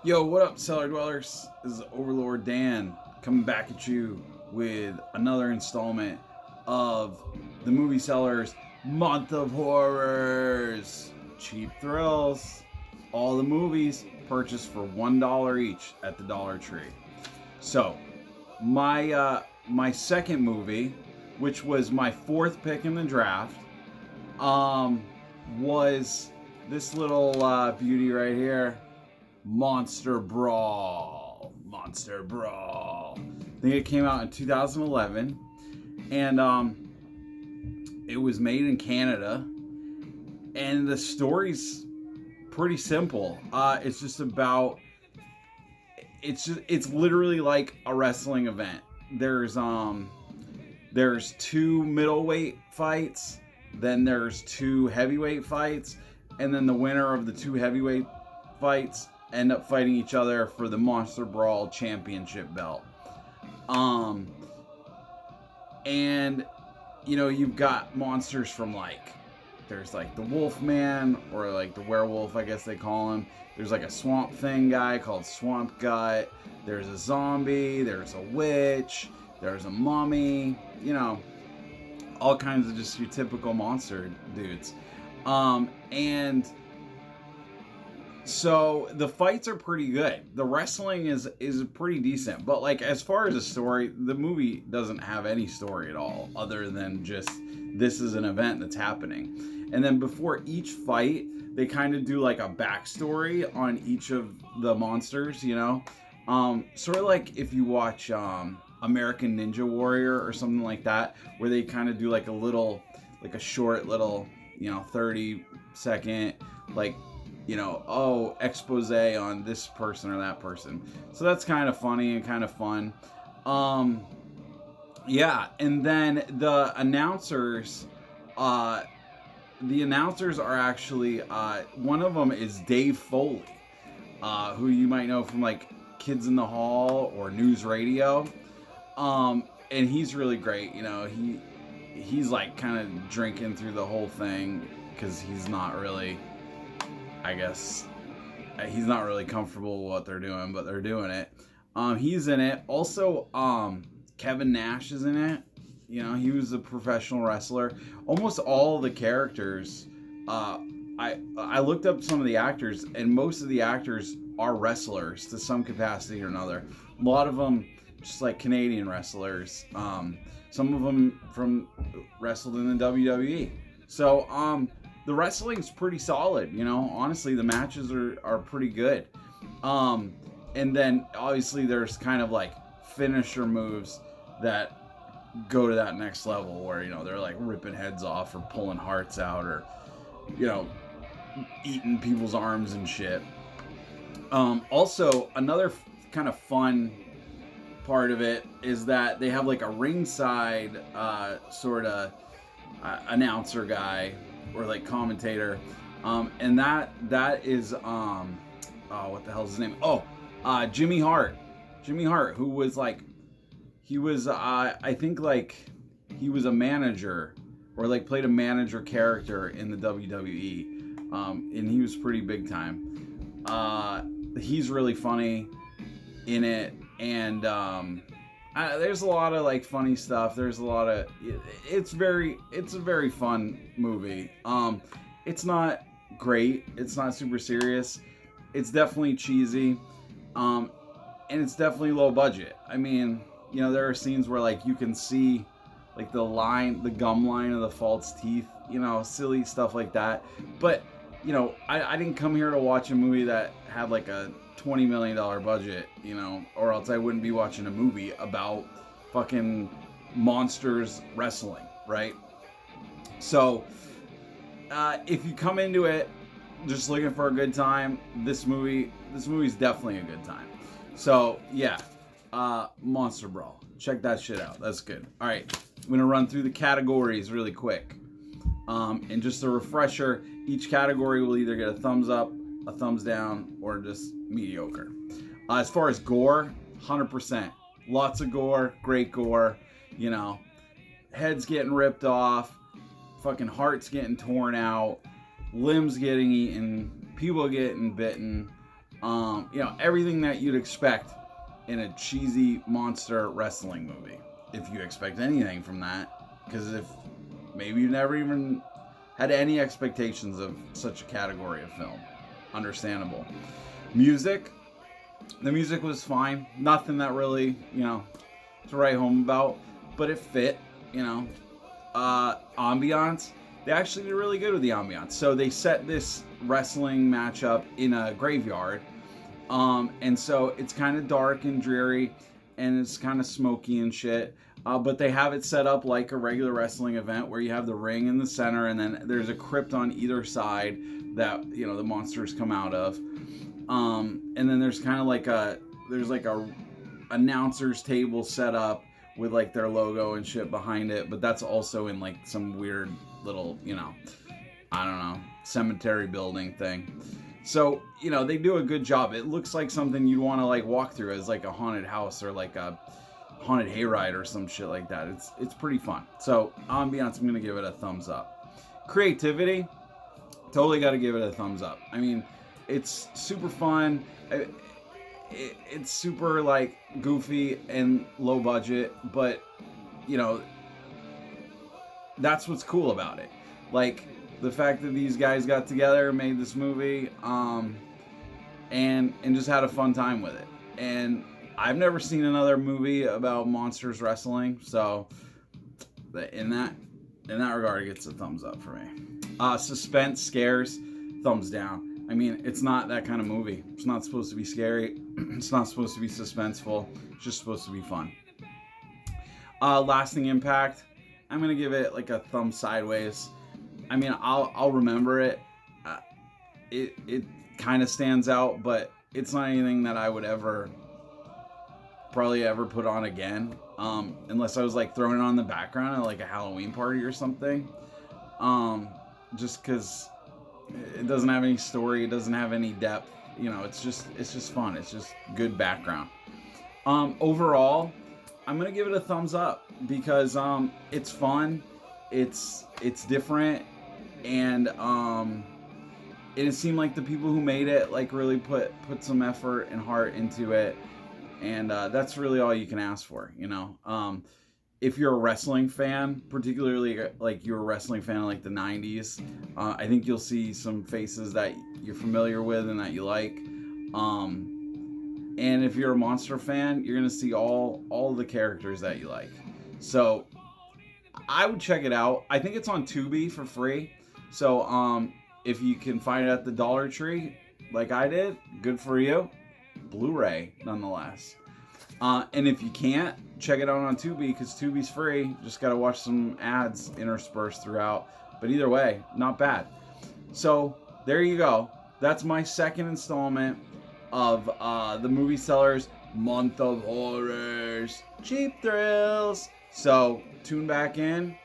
Yo, what up, Cellar Dwellers? This is Overlord Dan coming back at you with another installment of the Movie Sellers Month of Horrors. Cheap thrills. All the movies purchased for $1 each at the Dollar Tree. So, my second movie, which was my fourth pick in the draft, was this little beauty right here. Monster Brawl. I think it came out in 2011, and it was made in Canada, and the story's pretty simple. It's just about it's literally like a wrestling event. There's two middleweight fights, then there's two heavyweight fights, and then the winner of the two heavyweight fights end up fighting each other for the Monster Brawl championship belt. And you've got monsters from there's the Wolfman, or the werewolf, I guess they call him. There's a Swamp Thing guy called Swamp Gut. There's a zombie, there's a witch, there's a mummy, all kinds of just your typical monster dudes. And so the fights are pretty good. The wrestling is pretty decent, but as far as a story, the movie doesn't have any story at all, other than just this is an event that's happening. And then before each fight, they kind of do a backstory on each of the monsters, sort of like if you watch American Ninja Warrior or something like that, where they kind of do a short little 30-second expose on this person or that person. So that's kind of funny and kind of fun. Yeah, and then the announcers are actually, one of them is Dave Foley, who you might know from Kids in the Hall or News Radio. And he's really great. He's kind of drinking through the whole thing because he's not really, he's not really comfortable with what they're doing, but they're doing it. He's in it. Also, Kevin Nash is in it. He was a professional wrestler. Almost all the characters, I looked up some of the actors, and most of the actors are wrestlers to some capacity or another. A lot of them just Canadian wrestlers. Some of them wrestled in the WWE. So, the wrestling's pretty solid, honestly, the matches are pretty good. And then obviously there's kind of finisher moves that go to that next level where, they're ripping heads off or pulling hearts out or, eating people's arms and shit. Also, another kind of fun part of it is that they have a ringside sort of announcer guy or commentator, and that is what the hell's his name? Jimmy Hart, who was he was I think he was a manager or played a manager character in the WWE, and he was pretty big time. He's really funny in it, and there's a lot of funny stuff. There's a lot of it's a very fun movie. It's not great. It's not super serious. It's definitely cheesy, and it's definitely low budget. I mean, there are scenes where you can see the gum line of the false teeth, silly stuff like that. But I didn't come here to watch a movie that had a $20 million budget, or else I wouldn't be watching a movie about fucking monsters wrestling, right? So, if you come into it just looking for a good time, this movie's definitely a good time. So, yeah, Monster Brawl. Check that shit out. That's good. All right, I'm going to run through the categories really quick. And just a refresher, each category will either get a thumbs up, a thumbs down, or just mediocre. As far as gore, 100%. Lots of gore, great gore. Heads getting ripped off, fucking hearts getting torn out, limbs getting eaten, people getting bitten, Everything that you'd expect in a cheesy monster wrestling movie. If you expect anything from that, because if maybe you never even had any expectations of such a category of film, understandable. Music, the music was fine. Nothing that really, to write home about, but it fit, Ambiance, they actually did really good with the ambiance. So they set this wrestling matchup in a graveyard. And so it's kind of dark and dreary, and it's kind of smoky and shit. But they have it set up like a regular wrestling event where you have the ring in the center, and then there's a crypt on either side that the monsters come out of. And then there's kind of like a announcer's table set up with like their logo and shit behind it, but that's also in like some weird little I don't know, cemetery building thing. So, they do a good job. It looks like something you'd want to like walk through as like a haunted house or like a haunted hayride or some shit like that. It's pretty fun. So, ambiance, I'm going to give it a thumbs up. Creativity, totally got to give it a thumbs up. I mean, it's super fun. It's super like goofy and low budget, but that's what's cool about it. Like, the fact that these guys got together, made this movie, and just had a fun time with it. And I've never seen another movie about monsters wrestling, so in that regard, it gets a thumbs up for me. Suspense, scares, thumbs down. I mean, it's not that kind of movie. It's not supposed to be scary. It's not supposed to be suspenseful. It's just supposed to be fun. Lasting impact, I'm gonna give it like a thumb sideways. I mean, I'll remember it. It kind of stands out, but it's not anything that I would probably ever put on again, unless I was like throwing it on the background at like a Halloween party or something. Just because it doesn't have any story, it doesn't have any depth. It's just fun. It's just good background. Overall, I'm gonna give it a thumbs up because it's fun, it's different, and it seemed like the people who made it like really put some effort and heart into it, and that's really all you can ask for. If you're a wrestling fan, particularly like you're a wrestling fan in like the 90s, I think you'll see some faces that you're familiar with and that you like. And if you're a monster fan, you're gonna see all the characters that you like. So I would check it out. I think it's on Tubi for free. So if you can find it at the Dollar Tree, like I did, good for you. Blu-ray, nonetheless. And if you can't, check it out on Tubi, because Tubi's free. Just gotta watch some ads interspersed throughout. But either way, not bad. So there you go. That's my second installment of the Movie Sellers Month of Horrors. Cheap Thrills. So tune back in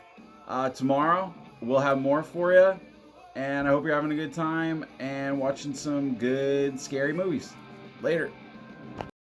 tomorrow. We'll have more for you. And I hope you're having a good time and watching some good scary movies. Later.